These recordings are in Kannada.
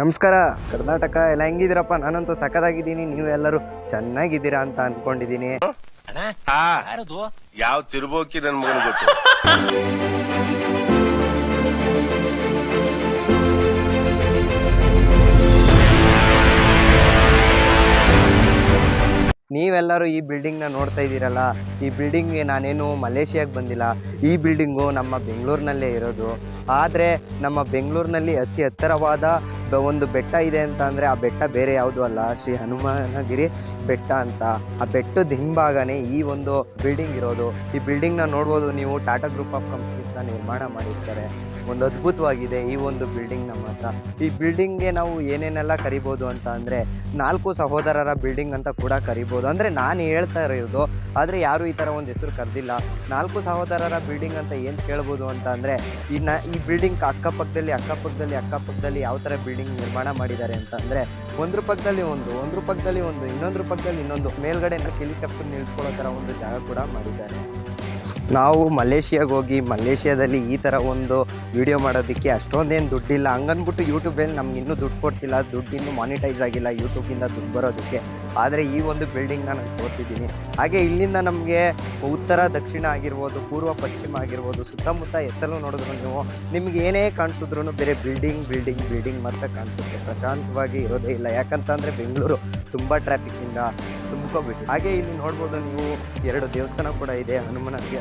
ನಮಸ್ಕಾರ ಕರ್ನಾಟಕ ಎಲ್ಲ ಹೆಂಗಿದ್ದೀರಪ್ಪ? ನಾನಂತೂ ಸಖತ್ತಾಗಿದ್ದೀನಿ, ನೀವೆಲ್ಲರೂ ಚೆನ್ನಾಗಿದ್ದೀರಾ ಅಂತ ಅನ್ಕೊಂಡಿದ್ದೀನಿ. ಯಾವ ತಿರ್ಬೋಕಿ ನನ್ ಮಗನ ಗೊತ್ತು. ನೀವೆಲ್ಲರೂ ಈ ಬಿಲ್ಡಿಂಗ್ನ ನೋಡ್ತಾ ಇದ್ದೀರಲ್ಲ, ಈ ಬಿಲ್ಡಿಂಗ್ಗೆ ನಾನೇನು ಮಲೇಷಿಯಾಗೆ ಬಂದಿಲ್ಲ. ಈ ಬಿಲ್ಡಿಂಗು ನಮ್ಮ ಬೆಂಗಳೂರಿನಲ್ಲೇ ಇರೋದು. ಆದರೆ ನಮ್ಮ ಬೆಂಗಳೂರಿನಲ್ಲಿ ಅತಿ ಎತ್ತರವಾದ ಒಂದು ಬೆಟ್ಟ ಇದೆ ಅಂತ ಅಂದರೆ ಆ ಬೆಟ್ಟ ಬೇರೆ ಯಾವುದೂ ಅಲ್ಲ, ಶ್ರೀ ಹನುಮನಗಿರಿ ಬೆಟ್ಟ ಅಂತ. ಆ ಬೆಟ್ಟದ ಹಿಂಭಾಗನೇ ಈ ಒಂದು ಬಿಲ್ಡಿಂಗ್ ಇರೋದು. ಈ ಬಿಲ್ಡಿಂಗ್ನ ನೋಡ್ಬೋದು ನೀವು, ಟಾಟಾ ಗ್ರೂಪ್ ಆಫ್ ಕಂಪ್ನೀಸ್ನ ನಿರ್ಮಾಣ ಮಾಡಿರ್ತಾರೆ. ಒಂದು ಅದ್ಭುತವಾಗಿದೆ ಈ ಒಂದು ಬಿಲ್ಡಿಂಗ್ ನಮ್ಮ ಹತ್ರ. ಈ ಬಿಲ್ಡಿಂಗ್ಗೆ ನಾವು ಏನೇನೆಲ್ಲ ಕರಿಬೋದು ಅಂತ ಅಂದರೆ 4 ಸಹೋದರರ ಬಿಲ್ಡಿಂಗ್ ಅಂತ ಕೂಡ ಕರಿಬೋದು. ಅಂದರೆ ನಾನು ಹೇಳ್ತಾ ಇರೋದು, ಆದರೆ ಯಾರೂ ಈ ಥರ ಒಂದು ಹೆಸರು ಕರೆದಿಲ್ಲ. 4 ಸಹೋದರರ ಬಿಲ್ಡಿಂಗ್ ಅಂತ ಏನು ಕೇಳ್ಬೋದು ಅಂತ ಅಂದರೆ, ಈ ಬಿಲ್ಡಿಂಗ್ ಅಕ್ಕಪಕ್ಕದಲ್ಲಿ ಯಾವ ಥರ ಬಿಲ್ಡಿಂಗ್ ನಿರ್ಮಾಣ ಮಾಡಿದ್ದಾರೆ ಅಂತ ಅಂದರೆ, ಒಂದ್ರ ಪಕ್ಕದಲ್ಲಿ ಒಂದು ಇನ್ನೊಂದ್ರ ಪಕ್ಕದಲ್ಲಿ ಇನ್ನೊಂದು, ಮೇಲ್ಗಡೆ ಹೆಲಿಕಾಪ್ಟರ್ ನಿಲ್ಸ್ಕೊಳ್ಳೋ ಥರ ಒಂದು ಜಾಗ ಕೂಡ ಮಾಡಿದ್ದಾರೆ. ನಾವು ಮಲೇಷಿಯಾಗೆ ಹೋಗಿ ಮಲೇಷಿಯಾದಲ್ಲಿ ಈ ಥರ ಒಂದು ವಿಡಿಯೋ ಮಾಡೋದಕ್ಕೆ ಅಷ್ಟೊಂದೇನು ದುಡ್ಡಿಲ್ಲ. ಹಂಗನ್ಬಿಟ್ಟು ಯೂಟ್ಯೂಬಲ್ಲಿ ನಮ್ಗೆ ಇನ್ನೂ ದುಡ್ಡು ಕೊಡ್ತಿಲ್ಲ, ದುಡ್ಡು ಇನ್ನೂ ಮಾನಿಟೈಸ್ ಆಗಿಲ್ಲ ಯೂಟ್ಯೂಬಿಂದ ದುಡ್ಡು ಬರೋದಕ್ಕೆ. ಆದರೆ ಈ ಒಂದು ಬಿಲ್ಡಿಂಗ್ನ ನಾನು ತೋರಿಸಿದ್ದೀನಿ. ಹಾಗೆ ಇಲ್ಲಿಂದ ನಮಗೆ ಉತ್ತರ ದಕ್ಷಿಣ ಆಗಿರ್ಬೋದು, ಪೂರ್ವ ಪಶ್ಚಿಮ ಆಗಿರ್ಬೋದು, ಸುತ್ತಮುತ್ತ ಎತ್ತಲು ನೋಡಿದ್ರು ನಿಮ್ಗೆ ಏನೇ ಕಾಣಿಸಿದ್ರು ಬೇರೆ ಬಿಲ್ಡಿಂಗ್ ಮಾತ್ರ ಕಾಣಿಸುತ್ತೆ. ಪ್ರಶಾಂತವಾಗಿ ಇರೋದೇ ಇಲ್ಲ. ಯಾಕಂತಂದರೆ ಬೆಂಗಳೂರು ತುಂಬ ಟ್ರಾಫಿಕ್ಕಿಂದ ತುಂಬ್ಕೊಬಿಟ್ಟು. ಹಾಗೆ ಇಲ್ಲಿ ನೋಡ್ಬೋದು ನೀವು, 2 ದೇವಸ್ಥಾನ ಕೂಡ ಇದೆ.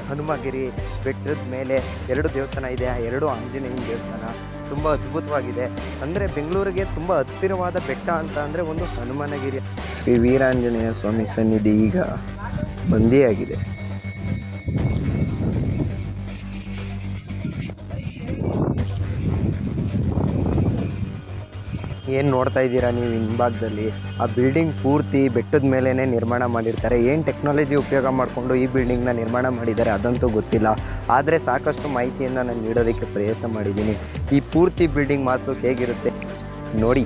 ಹನುಮಗಿರಿ ಬೆಟ್ಟದ ಮೇಲೆ 2 ದೇವಸ್ಥಾನ ಇದೆ. 2 ಆಂಜನೇಯನ ದೇವಸ್ಥಾನ ತುಂಬ ಅದ್ಭುತವಾಗಿದೆ. ಅಂದರೆ ಬೆಂಗಳೂರಿಗೆ ತುಂಬ ಹತ್ತಿರವಾದ ಬೆಟ್ಟ ಅಂತ ಅಂದರೆ ಒಂದು ಹನುಮನಗಿರಿ. ಶ್ರೀ ವೀರಾಂಜನೇಯ ಸ್ವಾಮಿ ಸನ್ನಿಧಿ ಈಗ ಬಂದಿಯಾಗಿದೆ. ಏನು ನೋಡ್ತಾ ಇದ್ದೀರಾ ನೀವು ಹಿಂಭಾಗದಲ್ಲಿ, ಆ ಬಿಲ್ಡಿಂಗ್ ಪೂರ್ತಿ ಬೆಟ್ಟದ ಮೇಲೇ ನಿರ್ಮಾಣ ಮಾಡಿರ್ತಾರೆ. ಏನು ಟೆಕ್ನಾಲಜಿ ಉಪಯೋಗ ಮಾಡಿಕೊಂಡು ಈ ಬಿಲ್ಡಿಂಗ್ನ ನಿರ್ಮಾಣ ಮಾಡಿದ್ದಾರೆ ಅದಂತೂ ಗೊತ್ತಿಲ್ಲ. ಆದರೆ ಸಾಕಷ್ಟು ಮಾಹಿತಿಯನ್ನು ನಾನು ನೀಡೋದಕ್ಕೆ ಪ್ರಯತ್ನ ಮಾಡಿದ್ದೀನಿ. ಈ ಪೂರ್ತಿ ಬಿಲ್ಡಿಂಗ್ ಮಾತ್ರ ಹೇಗಿರುತ್ತೆ ನೋಡಿ.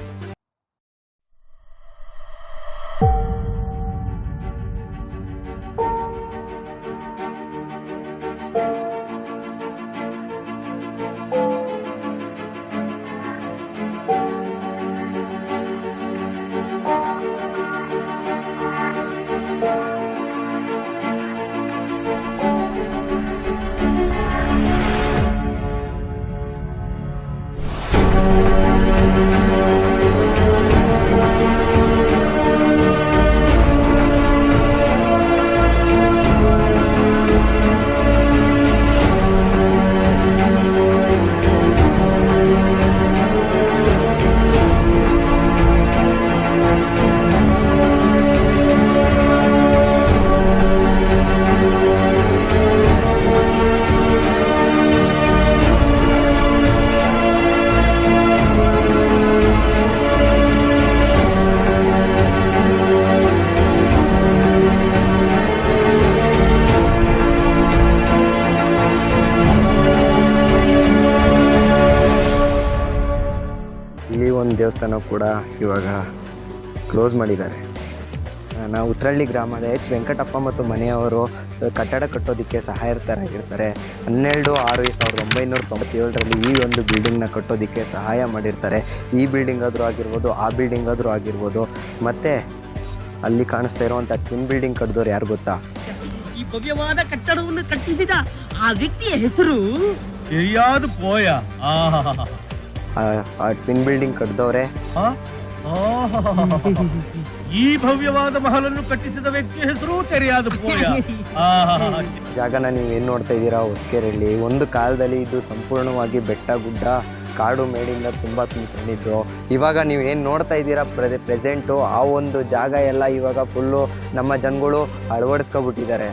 ಇಲ್ಲಿ ಒಂದು ದೇವಸ್ಥಾನ ಕೂಡ ಇವಾಗ ಕ್ಲೋಸ್ ಮಾಡಿದ್ದಾರೆ. ನಾವು ಉತ್ರಳ್ಳಿ ಗ್ರಾಮದ ವೆಂಕಟಪ್ಪ ಮತ್ತು ಮನೆಯವರು ಕಟ್ಟಡ ಕಟ್ಟೋದಕ್ಕೆ ಸಹಾಯಕರಾಗಿರ್ತಾರೆ. 12/6/1997 ಈ ಒಂದು ಬಿಲ್ಡಿಂಗ್ನ ಕಟ್ಟೋದಕ್ಕೆ ಸಹಾಯ ಮಾಡಿರ್ತಾರೆ. ಈ ಬಿಲ್ಡಿಂಗ್ ಆದರೂ ಆಗಿರ್ಬೋದು, ಆ ಬಿಲ್ಡಿಂಗ್ ಆದರೂ ಆಗಿರ್ಬೋದು. ಮತ್ತು ಅಲ್ಲಿ ಕಾಣಿಸ್ತಾ ಇರುವಂಥ ಟ್ವಿನ್ ಬಿಲ್ಡಿಂಗ್ ಕಟ್ಟಿದವ್ರು ಯಾರು ಗೊತ್ತಾ? ಈ ಭವ್ಯವಾದ ಕಟ್ಟಡವನ್ನು ಕಟ್ಟಿಸಿದ ಆ ವ್ಯಕ್ತಿಯ ಹೆಸರು ಎರಿಯಾದ ಪೋಯ. ಆ ಟ್ವಿನ್ ಬಿಲ್ಡಿಂಗ್ ಕಟ್ಟಿದವ್ರೆ. ಈ ಭವ್ಯವಾದ ಮಹಲನ್ನು ಕಟ್ಟಿಸಿದ ವ್ಯಕ್ತಿಯ ಹೆಸರು ತೆರೆಯಾದ ಪೋಯ. ಜಾಗನ ನೀವು ಏನು ನೋಡ್ತಾ ಇದ್ದೀರಾ, ಹೊಸಕೆರೆಯಲ್ಲಿ ಒಂದು ಕಾಲದಲ್ಲಿ ಇದು ಸಂಪೂರ್ಣವಾಗಿ ಬೆಟ್ಟ ಗುಡ್ಡ ಕಾಡು ಮೇಡಿಂದ ತುಂಬ ತುಂಬಿಕೊಂಡಿದ್ದು. ಇವಾಗ ನೀವು ಏನು ನೋಡ್ತಾ ಇದ್ದೀರಾ ಪ್ರೆಸೆಂಟು, ಆ ಒಂದು ಜಾಗ ಎಲ್ಲ ಇವಾಗ ಫುಲ್ಲು ನಮ್ಮ ಜನಗಳು ಅಳವಡಿಸ್ಕೊಬಿಟ್ಟಿದ್ದಾರೆ.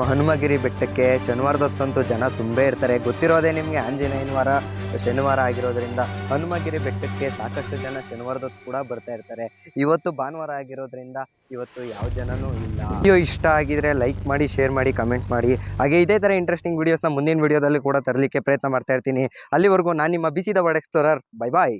ಹನುಮಗಿರಿ ಬೆಟ್ಟಕ್ಕೆ ಶನಿವಾರದೊತ್ತಂತೂ ಜನ ತುಂಬೇ ಇರ್ತಾರೆ. ಗೊತ್ತಿರೋದೇ ನಿಮಗೆ, ಆಂಜನೇಯನ ವಾರ ಶನಿವಾರ ಆಗಿರೋದ್ರಿಂದ ಹನುಮಗಿರಿ ಬೆಟ್ಟಕ್ಕೆ ಸಾಕಷ್ಟು ಜನ ಶನಿವಾರದೊತ್ತು ಕೂಡ ಬರ್ತಾ ಇರ್ತಾರೆ. ಇವತ್ತು ಭಾನುವಾರ ಆಗಿರೋದ್ರಿಂದ ಇವತ್ತು ಯಾವ ಜನನೂ ಇಲ್ಲ. ವಿಡಿಯೋ ಇಷ್ಟ ಆಗಿದ್ರೆ ಲೈಕ್ ಮಾಡಿ, ಶೇರ್ ಮಾಡಿ, ಕಮೆಂಟ್ ಮಾಡಿ. ಹಾಗೆ ಇದೇ ಥರ ಇಂಟ್ರೆಸ್ಟಿಂಗ್ ವೀಡಿಯೋಸ್ನ ಮುಂದಿನ ವೀಡಿಯೋದಲ್ಲಿ ಕೂಡ ತರಲಿಕ್ಕೆ ಪ್ರಯತ್ನ ಮಾಡ್ತಾ ಇರ್ತೀನಿ. ಅಲ್ಲಿವರೆಗೂ ನಾನು ನಿಮ್ಮ ಬಿಸಿ the world explorer. Bye bye.